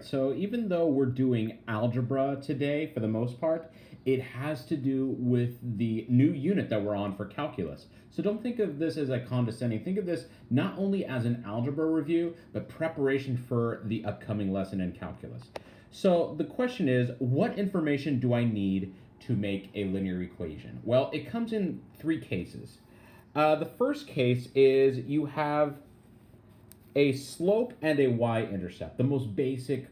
So even though we're doing algebra today for the most part, it has to do with the new unit that we're on for calculus. So don't think of this as a condescending. Think of this not only as an algebra review, but preparation for the upcoming lesson in calculus. So the question is, what information do I need to make a linear equation? Well, it comes in three cases. The first case is you have a slope and a y-intercept, the most basic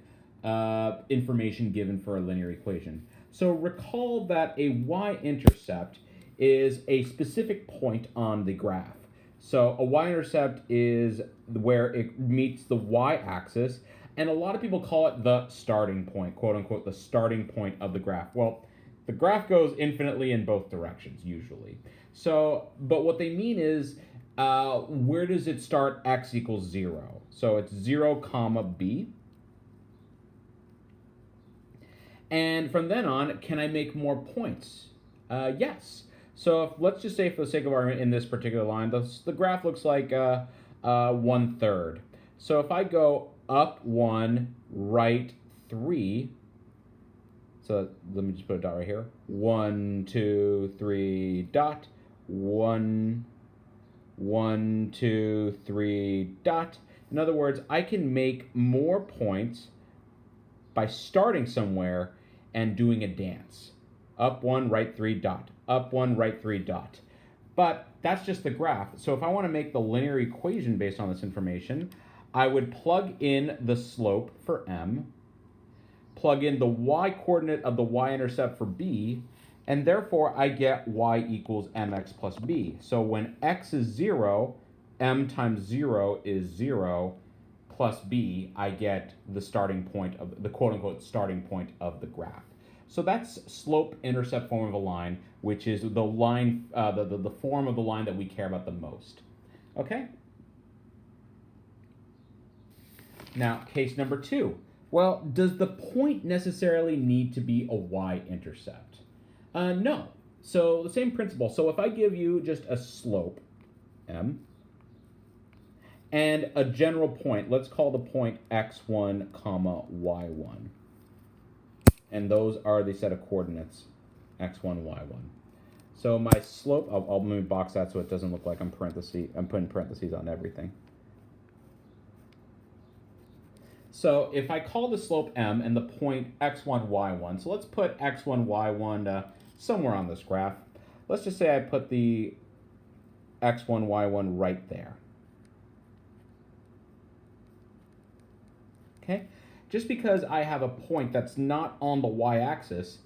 information given for a linear equation. So recall that a y-intercept is a specific point on the graph. So a y-intercept is where it meets the y-axis, and a lot of people call it the starting point, quote unquote, the starting point of the graph. Well, the graph goes infinitely in both directions, usually. So, but what they mean is, where does it start x equals 0? So it's 0 comma b. And from then on, can I make more points? Yes. So let's just say, for the sake of argument, in this particular line, the graph looks like 1/3. So if I go up 1, right 3, so let me just put a dot right here. 1, 2, 3, dot. 1, 1, 2, 3, dot. In other words, I can make more points by starting somewhere and doing a dance. Up 1, right 3, dot. Up 1, right 3, dot. But that's just the graph. So if I want to make the linear equation based on this information, I would plug in the slope for m, plug in the y-coordinate of the y-intercept for b, and therefore I get y equals mx plus b. So when x is 0, m times 0 is 0, plus b, I get the starting point of the quote-unquote starting point of the graph. So that's slope-intercept form of a line, which is the line, the form of the line that we care about the most. Okay? Now, case number 2. Well, does the point necessarily need to be a y-intercept? No. So the same principle. So if I give you just a slope, m, and a general point, let's call the point x1 comma y1. And those are the set of coordinates, x1, y1. So my slope, I'll maybe box that so it doesn't look like I'm putting parentheses on everything. So if I call the slope m and the point x1, y1, so let's put x1, y1 somewhere on this graph. Let's just say I put the x1, y1 right there. Okay? Just because I have a point that's not on the y-axis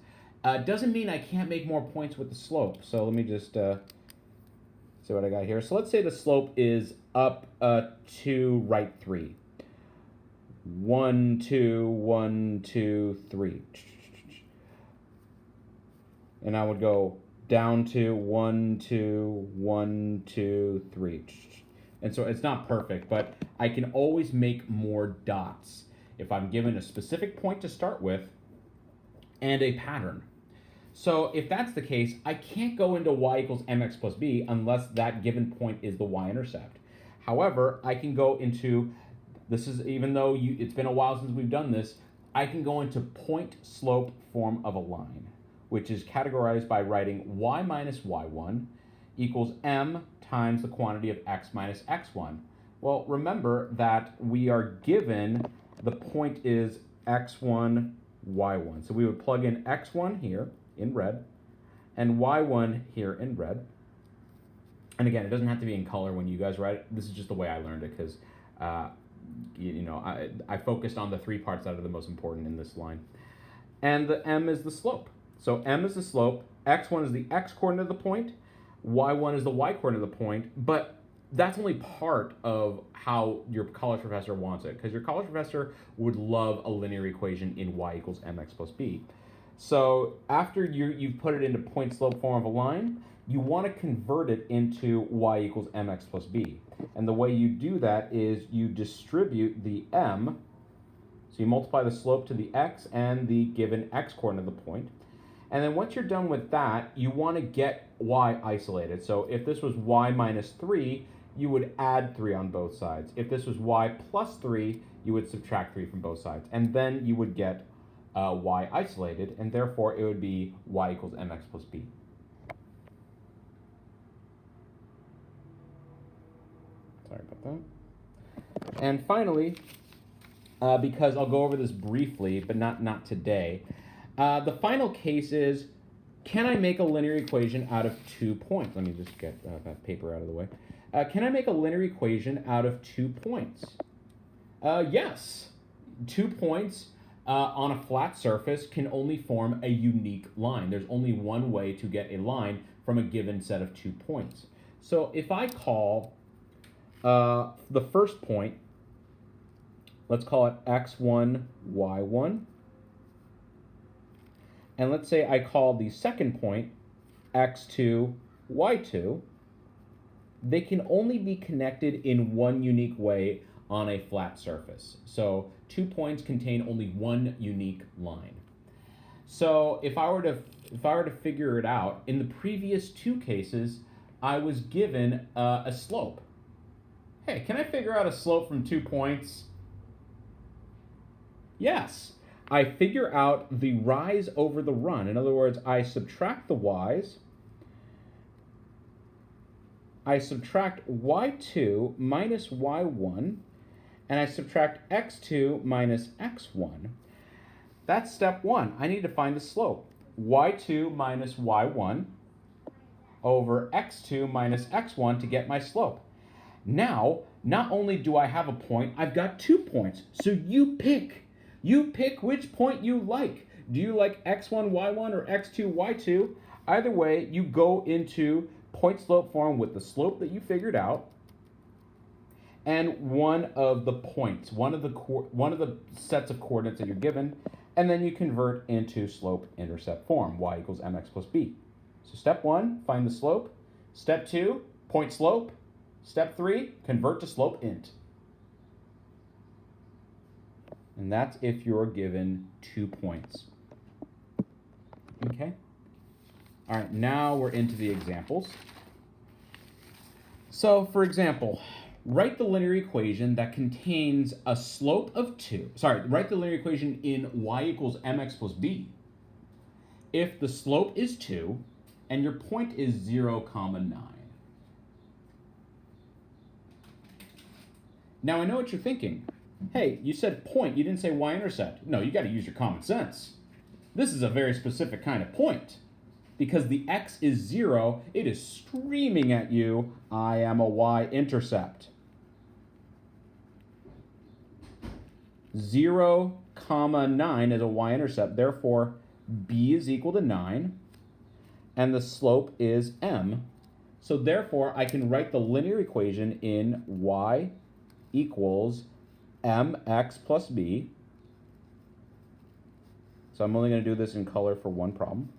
doesn't mean I can't make more points with the slope. So let me just see what I got here. So let's say the slope is up 2, right 3. 1, 2, 1, 2, 3. And I would go down to 1, 2, 1, 2, 3. And so it's not perfect, but I can always make more dots if I'm given a specific point to start with and a pattern. So if that's the case, I can't go into y equals mx plus b unless that given point is the y-intercept. However, I can go into, this is, even though it's been a while since we've done this, I can go into point-slope form of a line, which is categorized by writing y minus y1 equals m times the quantity of x minus x1. Well, remember that we are given the point is x1, y1. So we would plug in x1 here in red and y1 here in red. And again, it doesn't have to be in color when you guys write it. This is just the way I learned it because I focused on the three parts that are the most important in this line. And the m is the slope. So m is the slope, x1 is the x-coordinate of the point, y1 is the y-coordinate of the point, but that's only part of how your college professor wants it, because your college professor would love a linear equation in y equals mx plus b. So after you've put it into point-slope form of a line, you want to convert it into y equals mx plus b. And the way you do that is you distribute the m, so you multiply the slope to the x and the given x-coordinate of the point. And then once you're done with that, you want to get y isolated. So if this was y minus 3, you would add 3 on both sides. If this was y plus 3, you would subtract 3 from both sides. And then you would get y isolated, and therefore it would be y equals mx plus b. Sorry about that. And finally, because I'll go over this briefly, but not today, the final case is, can I make a linear equation out of 2 points? Let me just get that paper out of the way. Can I make a linear equation out of 2 points? Yes. 2 points on a flat surface can only form a unique line. There's only one way to get a line from a given set of 2 points. So if I call the first point, let's call it x1, y1. And let's say I call the second point x2, y2. They can only be connected in one unique way on a flat surface. So 2 points contain only one unique line. So if I were to figure it out, in the previous 2 cases, I was given a slope. Hey, can I figure out a slope from 2 points? Yes. I figure out the rise over the run. In other words, I subtract the y's. I subtract y2 minus y1, and I subtract x2 minus x1. That's step 1. I need to find the slope. y2 minus y1 over x2 minus x1 to get my slope. Now, not only do I have a point, I've got 2 points. So you pick. You pick which point you like. Do you like x1, y1 or x2, y2? Either way, you go into point slope form with the slope that you figured out and one of the points, one of the sets of coordinates that you're given, and then you convert into slope-intercept form, y equals mx plus b. So step 1, find the slope. Step 2, point slope. Step 3, convert to slope int. And that's if you're given 2 points. Okay? All right, now we're into the examples. So, for example, write the linear equation that contains a slope of 2. Write the linear equation in y equals mx plus b if the slope is 2 and your point is 0, 9. Now, I know what you're thinking. Hey, you said point, you didn't say y-intercept. No, you got to use your common sense. This is a very specific kind of point. Because the x is 0, it is screaming at you, I am a y-intercept. 0, 9 is a y-intercept. Therefore, b is equal to 9, and the slope is m. So therefore, I can write the linear equation in y equals mx plus b. So I'm only going to do this in color for one problem.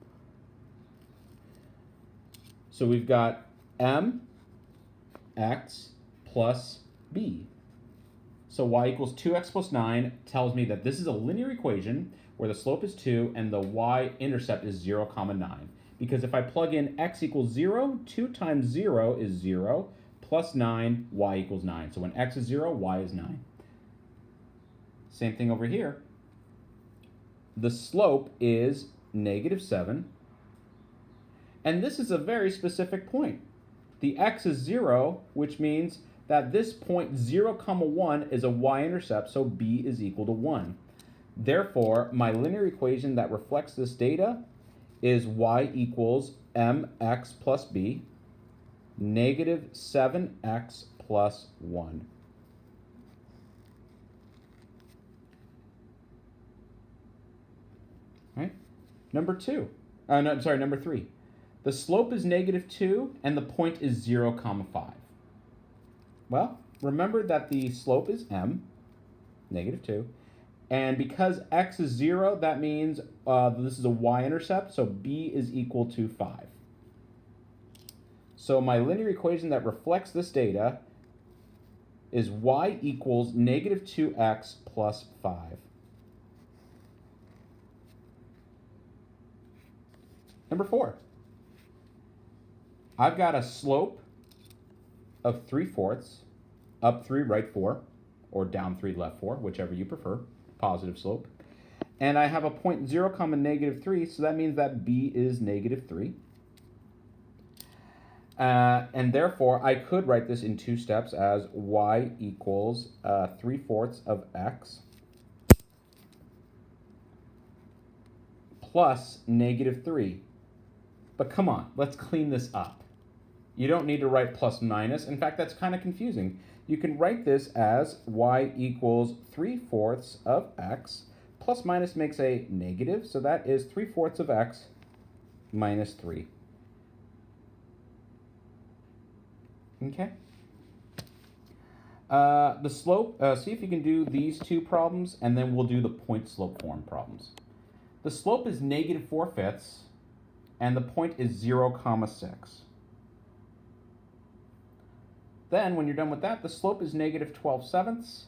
So we've got mx plus b. So y equals 2x plus 9 tells me that this is a linear equation where the slope is 2 and the y-intercept is 0, 9. Because if I plug in x equals 0, 2 times 0 is 0, plus 9, y equals 9. So when x is 0, y is 9. Same thing over here. The slope is -7. And this is a very specific point. The x is 0, which means that this point 0, 1 is a y-intercept, so b is equal to 1. Therefore, my linear equation that reflects this data is y equals mx plus b, -7x plus 1. Right? Number 3. The slope is -2 and the point is 0, 5. Well, remember that the slope is m, -2, and because x is 0, that means this is a y-intercept, so b is equal to 5. So my linear equation that reflects this data is y equals -2x plus 5. Number 4. I've got a slope of 3/4, up 3, right 4, or down 3, left 4, whichever you prefer, positive slope. And I have a point 0, comma negative 3, so that means that b is negative 3. And therefore, I could write this in 2 steps as y equals 3/4 of x plus negative 3. But come on, let's clean this up. You don't need to write plus minus. In fact, that's kind of confusing. You can write this as y equals 3/4 of x. Plus minus makes a negative, so that is 3/4 of x minus 3. Okay. The slope, see if you can do these 2 problems, and then we'll do the point slope form problems. The slope is negative 4/5, and the point is 0, comma 6. Then, when you're done with that, the slope is negative 12/7,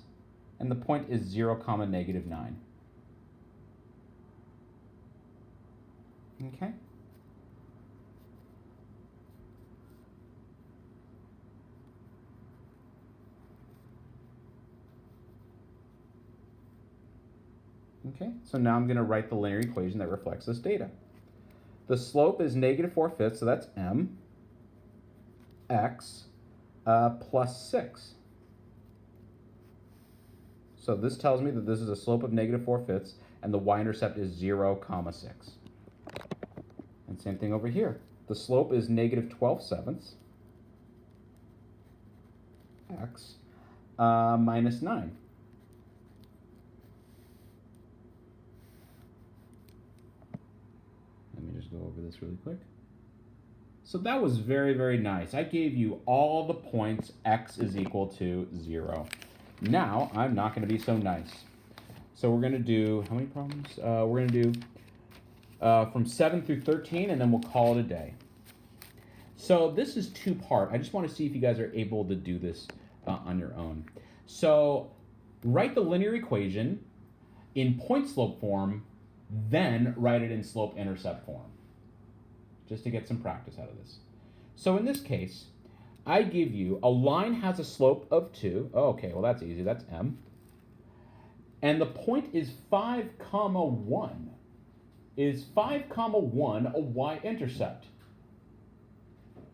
and the point is 0, comma negative 9. Okay. Okay, so now I'm going to write the linear equation that reflects this data. The slope is negative 4/5, so that's m x plus 6. So this tells me that this is a slope of negative 4/5, and the y-intercept is 0, comma 6. And same thing over here. The slope is negative 12/7 x minus 9. Let me just go over this really quick. So that was very, very nice. I gave you all the points x is equal to 0. Now, I'm not going to be so nice. So we're going to do, how many problems? We're going to do from 7 through 13, and then we'll call it a day. So this is 2-part. I just want to see if you guys are able to do this on your own. So write the linear equation in point slope form, then write it in slope-intercept form, just to get some practice out of this. So in this case, I give you a line has a slope of 2. Oh, okay, well that's easy, that's m. And the point is 5, comma 1. Is 5, comma 1 a y-intercept?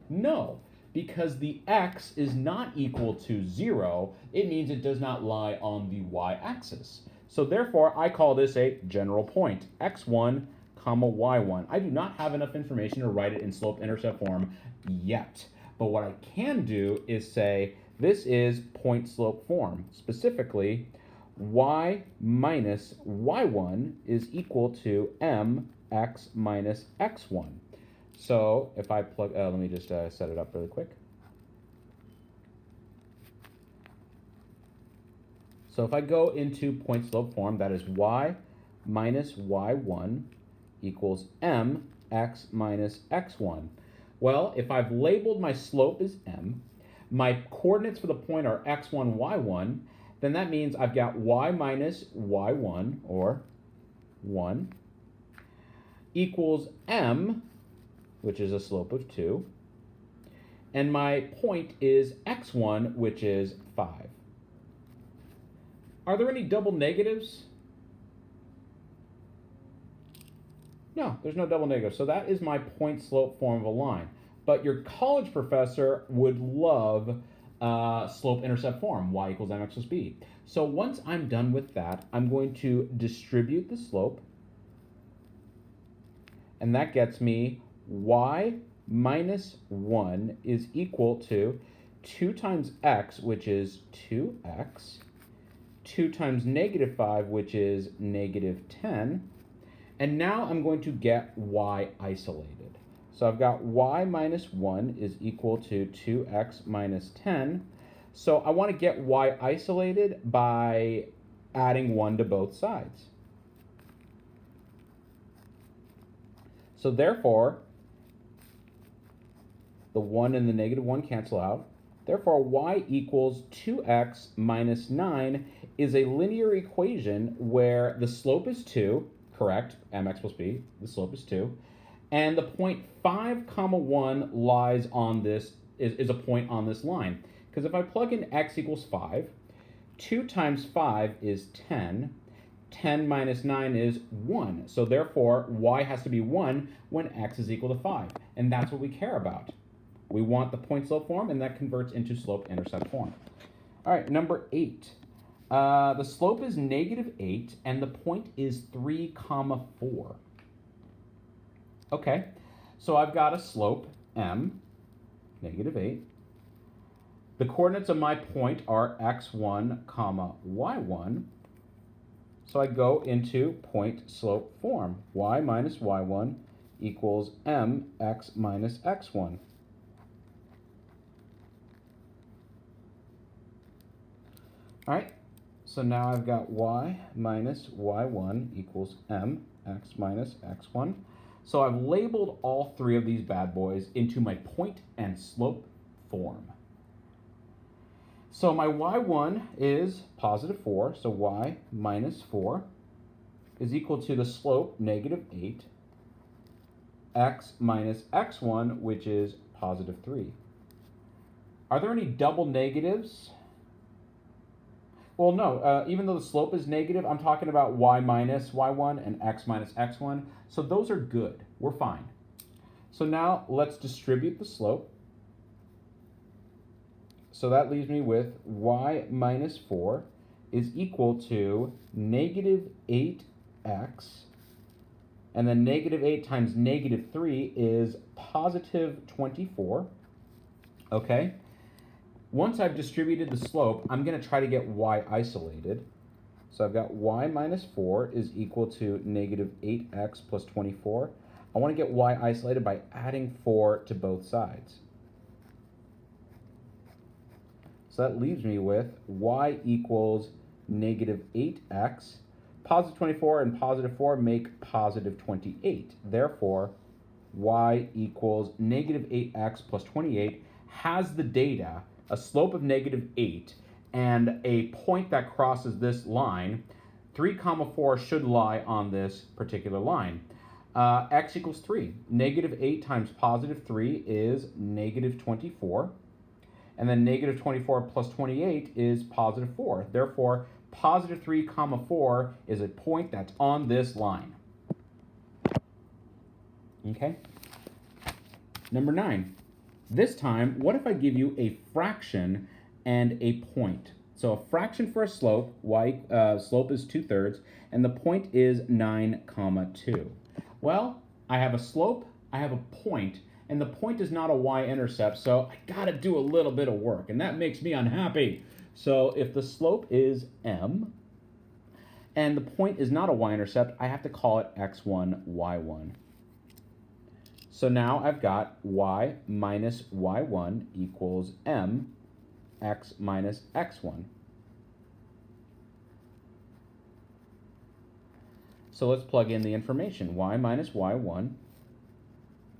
No, because the x is not equal to 0. It means it does not lie on the y-axis. So therefore, I call this a general point, x1, comma y1. I do not have enough information to write it in slope-intercept form yet. But what I can do is say this is point slope form. Specifically, y minus y1 is equal to mx minus x1. So if I plug, let me just set it up really quick. So if I go into point slope form, that is y minus y1 equals mx minus x1. Well, if I've labeled my slope as m, my coordinates for the point are x1, y1, then that means I've got y minus y1, or 1, equals m, which is a slope of 2, and my point is x1, which is 5. Are there any double negatives? No, there's no double negatives. So that is my point slope form of a line. But your college professor would love slope-intercept form, y equals mx plus b. So once I'm done with that, I'm going to distribute the slope. And that gets me y minus 1 is equal to 2 times x, which is 2x, 2 times negative 5, which is negative 10. And now I'm going to get y isolated. So I've got y minus 1 is equal to 2x minus 10. So I want to get y isolated by adding 1 to both sides. So therefore, the 1 and the negative 1 cancel out. Therefore, y equals 2x minus 9 is a linear equation where the slope is 2, correct, mx plus b, the slope is 2, and the point 5, comma 1 lies on this, is a point on this line. Because if I plug in x equals 5, 2 times 5 is 10. 10 minus 9 is 1. So therefore, y has to be 1 when x is equal to 5. And that's what we care about. We want the point-slope form, and that converts into slope-intercept form. All right, number 8. The slope is -8, and the point is 3, 4. Okay, so I've got a slope, m, -8. The coordinates of my point are x1, y1. So I go into point-slope form. Y minus y1 equals mx minus x1. All right, so now I've got y minus y1 equals mx minus x1. So I've labeled all three of these bad boys into my point and slope form. So my y1 is +4, so y minus 4 is equal to the slope, -8, x minus x1, which is +3. Are there any double negatives? Well, no, even though the slope is negative, I'm talking about y minus y1 and x minus x1, so those are good. We're fine. So now let's distribute the slope. So that leaves me with y minus 4 is equal to -8x, and then -8 times -3 is +24, okay? Once I've distributed the slope, I'm going to try to get y isolated. So I've got y minus 4 is equal to -8x plus 24. I want to get y isolated by adding 4 to both sides. So that leaves me with y equals -8x. +24 and +4 make +28. Therefore, y equals -8x plus 28 has the data, a slope of -8, and a point that crosses this line. 3, 4 should lie on this particular line. X equals 3. -8 times +3 is -24. And then -24 plus 28 is +4. Therefore, +3, 4 is a point that's on this line. Okay? Number 9. This time, what if I give you a fraction and a point? So a fraction for a slope, slope is 2/3, and the point is 9, 2. Well, I have a slope, I have a point, and the point is not a y-intercept, so I gotta do a little bit of work, and that makes me unhappy. So if the slope is m, and the point is not a y-intercept, I have to call it x1, y1. So now I've got y minus y1 equals m, x minus x1. So let's plug in the information. Y minus y1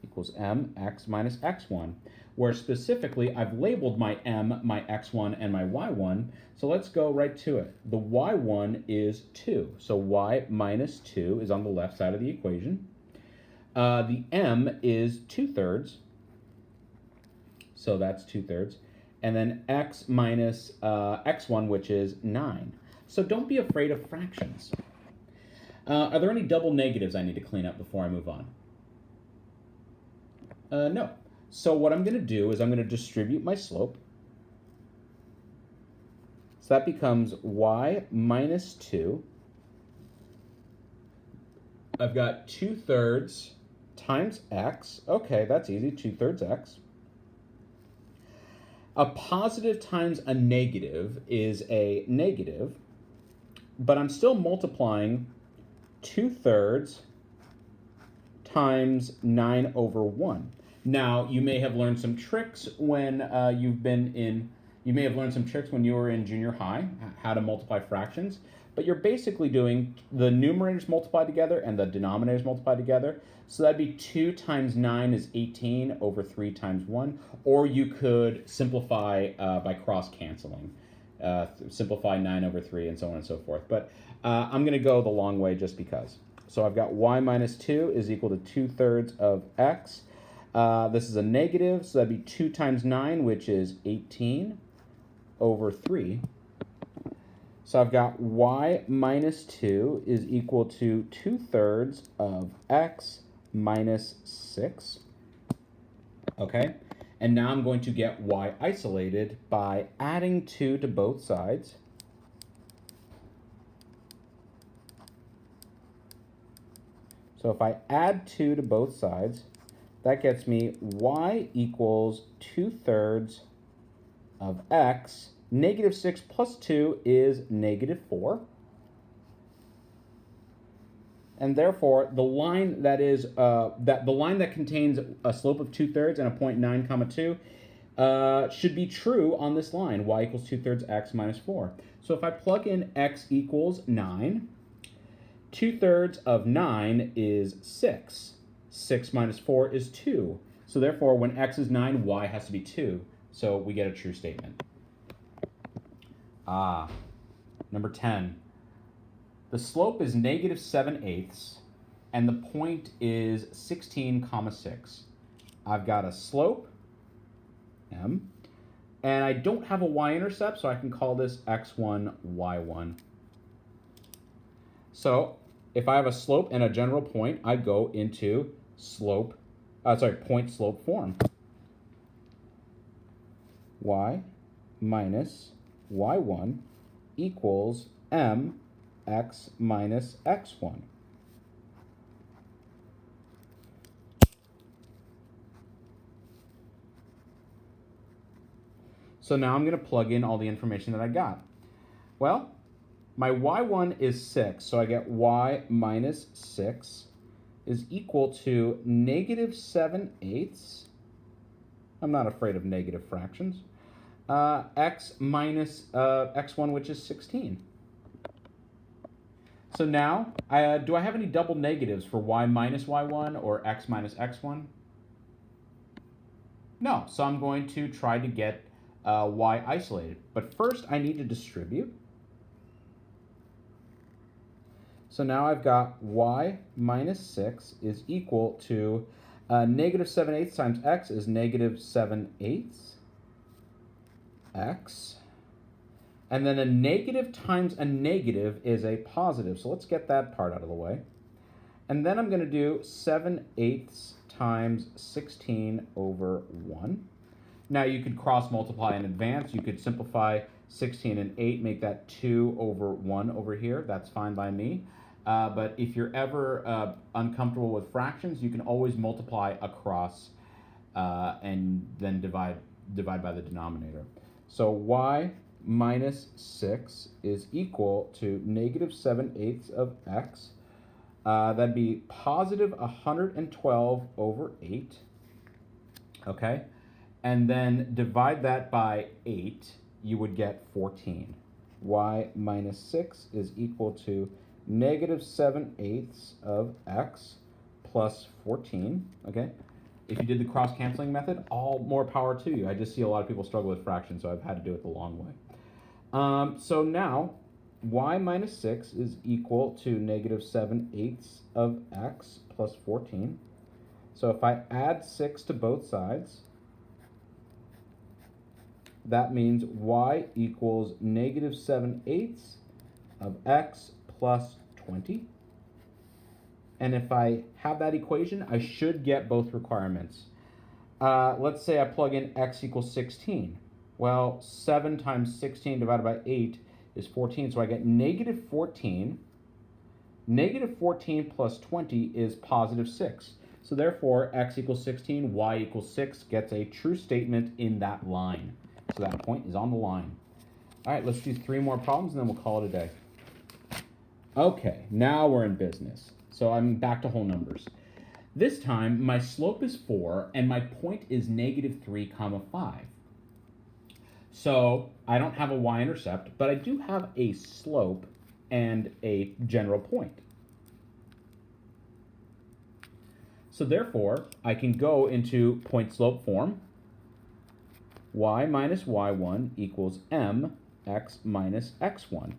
equals m, x minus x1, where specifically I've labeled my m, my x1, and my y1, so let's go right to it. The y1 is 2, so y minus 2 is on the left side of the equation. The m is 2/3, so that's 2/3, and then x minus x1, which is 9. So don't be afraid of fractions. Are there any double negatives I need to clean up before I move on? No. So what I'm going to do is I'm going to distribute my slope. So that becomes y minus 2. I've got 2/3 times x. Okay, that's easy, 2/3 x. A positive times a negative is a negative, but I'm still multiplying 2/3 times 9/1. Now, you may have learned some tricks when you may have learned some tricks when you were in junior high, how to multiply fractions, but you're basically doing the numerators multiplied together and the denominators multiplied together. So that'd be 2 times 9 is 18 over 3 times 1, or you could simplify by cross-canceling. Simplify 9 over 3 and so on and so forth. But I'm going to go the long way just because. So I've got y minus 2 is equal to 2/3 of x. This is a negative, so that'd be 2 times 9, which is 18 over 3. So I've got y minus 2 is equal to 2/3 of x minus 6. Okay, and now I'm going to get y isolated by adding 2 to both sides. So if I add 2 to both sides, that gets me y equals 2/3 of x. Negative 6 plus 2 is -4. And therefore, the line that is the line that contains a slope of 2/3 and a point 9, 2 should be true on this line, y equals 2/3 x minus 4. So if I plug in x equals 9, 2/3 of 9 is 6. 6 minus 4 is 2. So therefore, when x is 9, y has to be 2. So we get a true statement. Number 10. The slope is -7/8 and the point is 16, 6. I've got a slope, m, and I don't have a y-intercept, so I can call this x1, y1. So if I have a slope and a general point, I go into point slope form. Y minus y1 equals m x minus x1. So now I'm going to plug in all the information that I got. Well, my y1 is 6, so I get y minus 6 is equal to -7/8. I'm not afraid of negative fractions. X minus x1, which is 16. So now, do I have any double negatives for y minus y1 or x minus x1? No, so I'm going to try to get y isolated. But first, I need to distribute. So now I've got y minus 6 is equal to -7/8 times x is -7/8 x. And then a negative times a negative is a positive. So let's get that part out of the way. And then I'm going to do 7/8 times 16 over 1. Now you could cross multiply in advance. You could simplify 16 and 8, make that 2 over 1 over here. That's fine by me. But if you're ever uncomfortable with fractions, you can always multiply across and then divide by the denominator. So y minus 6 is equal to -7/8 of x. That'd be positive 112 over 8. Okay? And then divide that by 8, you would get 14. Y minus 6 is equal to -7/8 of x plus 14. Okay? If you did the cross-canceling method, all more power to you. I just see a lot of people struggle with fractions, so I've had to do it the long way. So now, y minus 6 is equal to -7/8 of x plus 14. So if I add 6 to both sides, that means y equals -7/8 of x plus 20. And if I have that equation, I should get both requirements. Let's say I plug in x equals 16. Well, 7 times 16 divided by 8 is 14, so I get -14. -14 plus 20 is +6. So therefore, x equals 16, y equals 6 gets a true statement in that line. So that point is on the line. All right, let's do 3 more problems, and then we'll call it a day. Okay, now we're in business. So I'm back to whole numbers. This time, my slope is 4, and my point is -3, 5. So I don't have a y-intercept, but I do have a slope and a general point. So therefore, I can go into point slope form. Y minus y1 equals m x minus x1.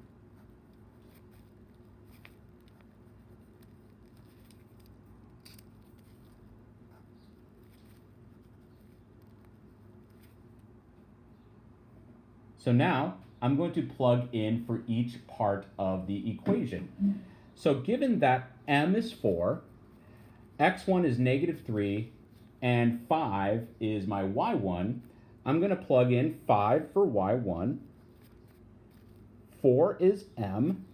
So now I'm going to plug in for each part of the equation. So given that m is 4, x1 is -3, and 5 is my y1, I'm going to plug in 5 for y1, 4 is m,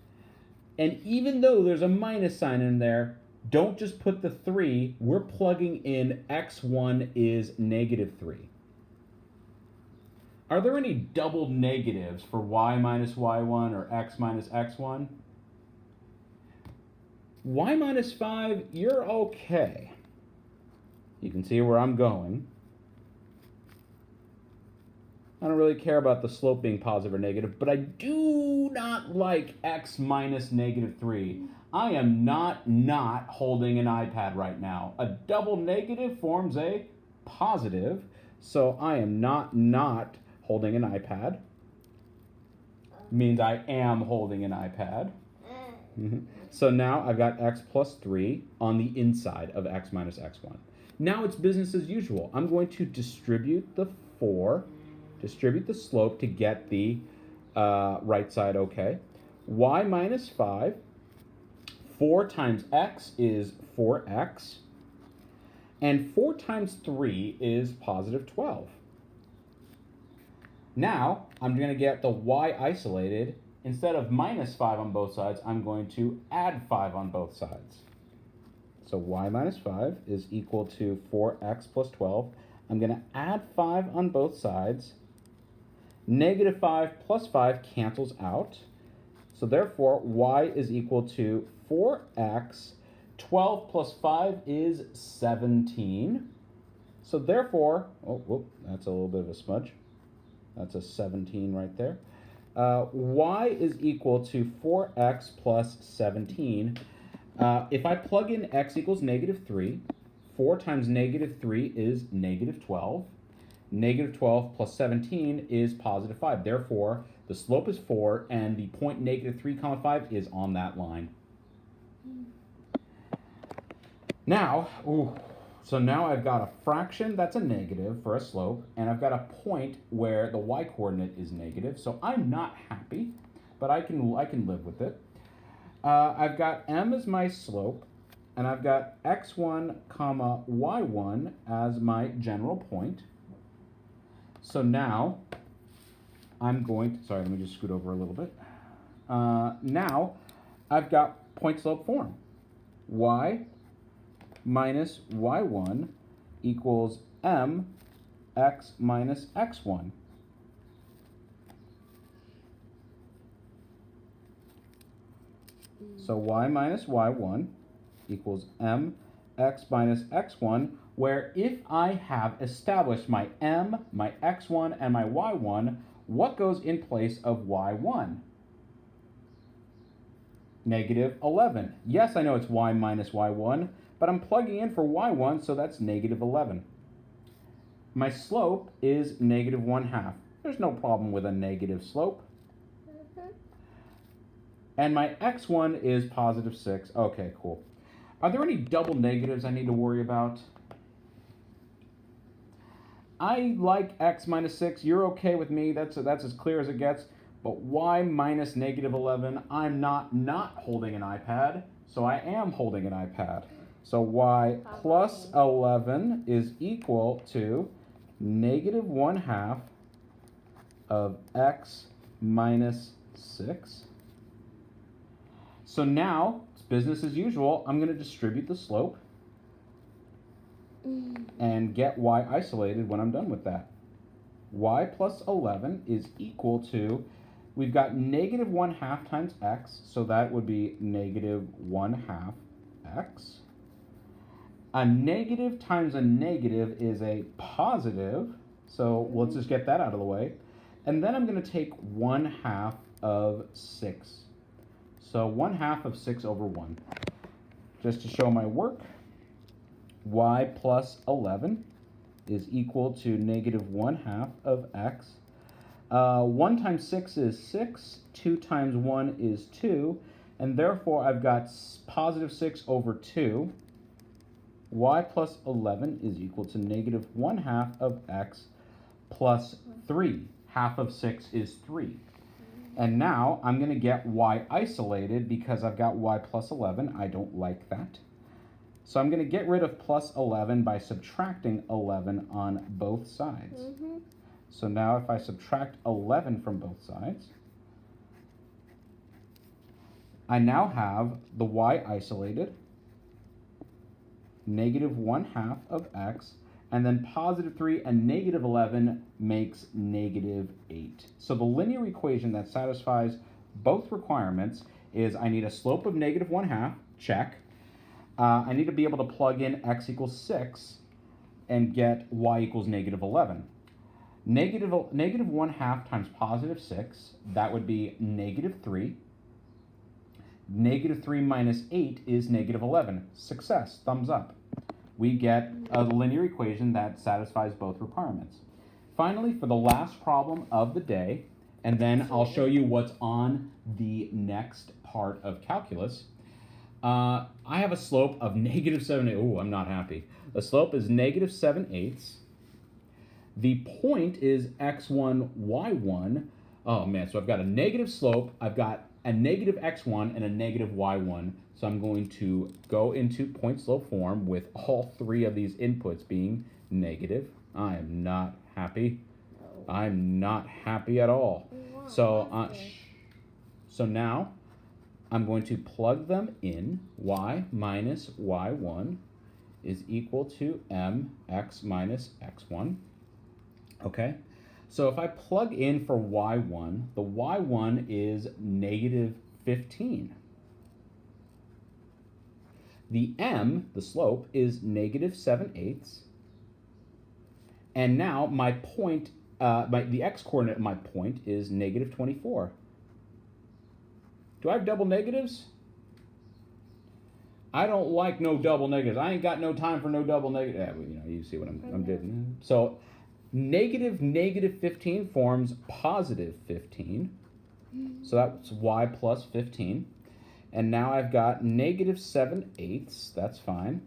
and even though there's a minus sign in there, don't just put the 3, we're plugging in x1 is -3. Are there any double negatives for y minus y1 or x minus x1? Y minus 5, you're okay. You can see where I'm going. I don't really care about the slope being positive or negative, but I do not like x minus -3. I am not holding an iPad right now. A double negative forms a positive, so I am not holding an iPad. Means I am holding an iPad. So now I've got x plus 3 on the inside of x minus x1. Now it's business as usual. I'm going to distribute the 4, distribute the slope to get the right side okay. Y minus 5, 4 times x is 4x, and 4 times 3 is positive 12. Now I'm going to get the y isolated. Instead of minus 5 on both sides, I'm going to add 5 on both sides. So y minus 5 is equal to 4x plus 12. I'm going to add 5 on both sides. -5 plus 5 cancels out. So therefore, y is equal to 4x. 12 plus 5 is 17. So therefore, that's a little bit of a smudge. That's a 17 right there. Y is equal to 4x plus 17. If I plug in x equals -3, 4 times -3 is -12. -12 plus 17 is positive 5. Therefore, the slope is 4, and the point -3, 5 is on that line. Now, so now I've got a fraction that's a negative for a slope, and I've got a point where the y-coordinate is negative, so I'm not happy, but I can live with it. I've got m as my slope, and I've got x1, y1 as my general point. So now I'm going to, sorry, let me just scoot over a little bit. Now I've got point slope form. Y minus y1 equals m x minus x1. So y minus y1 equals m x minus x1, where if I have established my m, my x1, and my y1, what goes in place of y1? -11. Yes, I know it's y minus y1, but I'm plugging in for y1, so that's -11. My slope is -1/2. There's no problem with a negative slope. And my x1 is positive 6. Okay, cool. Are there any double negatives I need to worry about? I like x minus 6. You're okay with me. That's as clear as it gets. But y minus -11, I'm not holding an iPad, so I am holding an iPad. So y plus 11 is equal to -1/2 of x minus 6. So now, it's business as usual. I'm going to distribute the slope and get y isolated when I'm done with that. Y plus 11 is equal to, we've got -1/2 times x, so that would be -1/2 x. A negative times a negative is a positive, so let's just get that out of the way. And then I'm going to take 1/2 of 6. So 1/2 of 6 over 1. Just to show my work, y plus 11 is equal to -1/2 of x. 1 times 6 is 6, 2 times 1 is 2, and therefore I've got positive 6 over 2. Y plus 11 is equal to -1/2 of x plus 3. Half of 6 is 3. And now I'm going to get y isolated because I've got y plus 11. I don't like that. So I'm going to get rid of plus 11 by subtracting 11 on both sides. So now if I subtract 11 from both sides, I now have the y isolated, negative 1/2 of x, and then positive 3 and negative 11 makes negative 8. So the linear equation that satisfies both requirements is I need a slope of negative 1/2, check. I need to be able to plug in x equals 6 and get y equals negative 11. Negative 1/2 times positive 6, that would be negative 3. Negative 3 minus 8 is negative 11. Success, thumbs up. We get a linear equation that satisfies both requirements. Finally, for the last problem of the day, and then I'll show you what's on the next part of calculus. I have a slope of negative 7/8. Oh, I'm not happy. The slope is negative 7/8. The point is x1, y1. Oh man, so I've got a negative slope, I've got a negative x1 and a negative y1. So I'm going to go into point slope form with all three of these inputs being negative. I am not happy. I'm not happy at all. So now I'm going to plug them in. Y minus y1 is equal to mx minus x1. Okay, so if I plug in for y1, the y1 is negative 15. The m, the slope, is negative 7/8. And now my point, the x-coordinate of my point is negative 24. Do I have double negatives? I don't like no double negatives. I ain't got no time for no double negatives. Yeah, well, you know, you see what I'm doing. So negative 15 forms positive 15. So that's y plus 15. And now I've got negative 7/8. That's fine.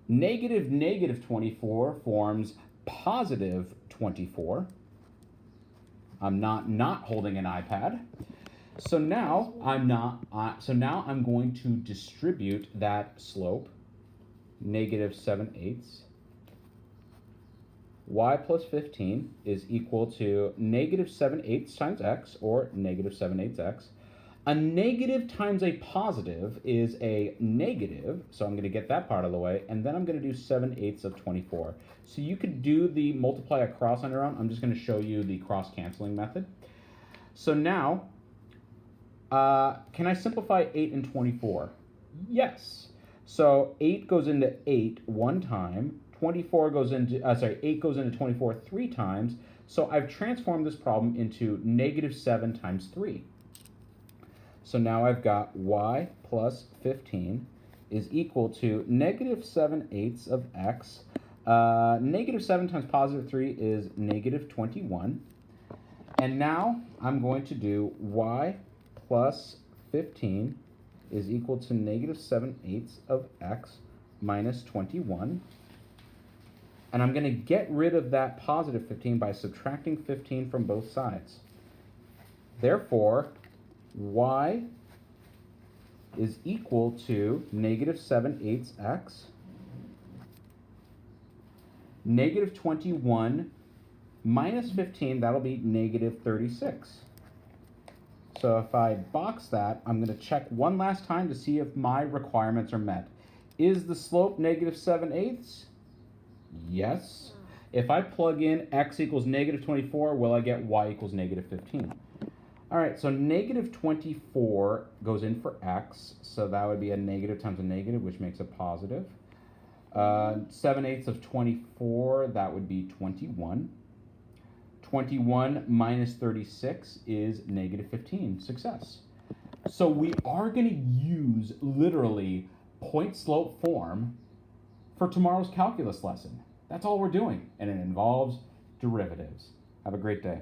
Negative 24 forms positive 24. I'm not holding an iPad. So now I'm going to distribute that slope, negative 7/8. Y plus 15 is equal to negative 7/8 times x, or negative 7/8 x. A negative times a positive is a negative, so I'm going to get that part of the way, and then I'm going to do 7/8 of 24. So you could do the multiply across on your own. I'm just going to show you the cross-canceling method. So now, can I simplify 8 and 24? Yes. So 8 goes into 8 one time. 8 goes into 24 three times. So I've transformed this problem into negative 7 times 3. So now I've got y plus 15 is equal to negative 7/8 of x. Negative 7 times positive 3 is negative 21. And now I'm going to do y plus 15 is equal to negative 7/8 of x minus 21. And I'm going to get rid of that positive 15 by subtracting 15 from both sides. Therefore, y is equal to negative 7/8 x. Negative 21 minus 15, that'll be negative 36. So if I box that, I'm going to check one last time to see if my requirements are met. Is the slope negative 7/8? Yes. If I plug in x equals negative 24, will I get y equals negative 15? All right, so negative 24 goes in for x, so that would be a negative times a negative, which makes a positive. 7/8 of 24, that would be 21. 21 minus 36 is negative 15. Success. So we are going to use literally point slope form for tomorrow's calculus lesson. That's all we're doing, and it involves derivatives. Have a great day.